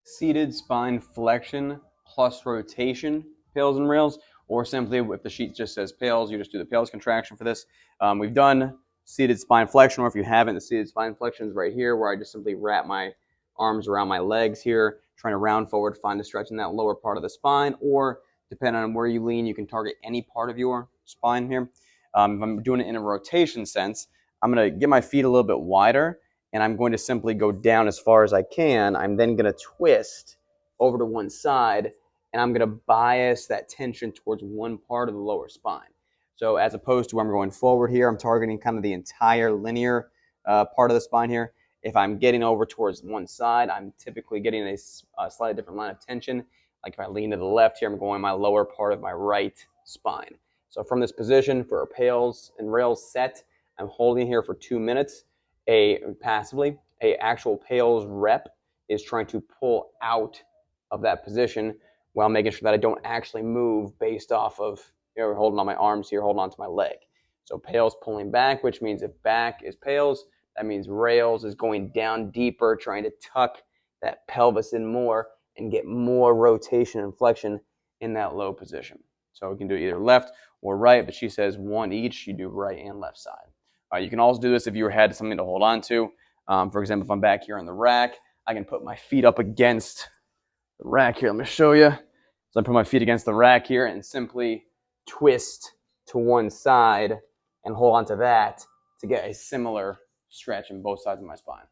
seated spine flexion plus rotation, PAILS and rails, or simply if the sheet just says PAILS, you just do the PAILS contraction for this. We've done seated spine flexion, or if you haven't, the seated spine flexion is right here, where I just simply wrap my arms around my legs here, trying to round forward, find a stretch in that lower part of the spine, or depending on where you lean, you can target any part of your spine here. If I'm doing it in a rotation sense, I'm going to get my feet a little bit wider, and I'm going to simply go down as far as I can. I'm then going to twist over to one side, and I'm going to bias that tension towards one part of the lower spine. So as opposed to where I'm going forward here, I'm targeting kind of the entire linear part of the spine here. If I'm getting over towards one side, I'm typically getting a slightly different line of tension. Like if I lean to the left here, I'm going my lower part of my right spine. So from this position for a PAILS and rails set, I'm holding here for 2 minutes. Passively, a actual PAILS rep is trying to pull out of that position while making sure that I don't actually move based off of holding on my arms here, holding on to my leg. So PAILS pulling back, which means if back is PAILS, that means rails is going down deeper, trying to tuck that pelvis in more and get more rotation and flexion in that low position. So we can do either left or right, but she says one each. You do right and left side. You can also do this if you had something to hold on to. For example, if I'm back here on the rack, I can put my feet up against the rack here. Let me show you. So I put my feet against the rack here and simply twist to one side and hold on to that to get a similar stretch in both sides of my spine.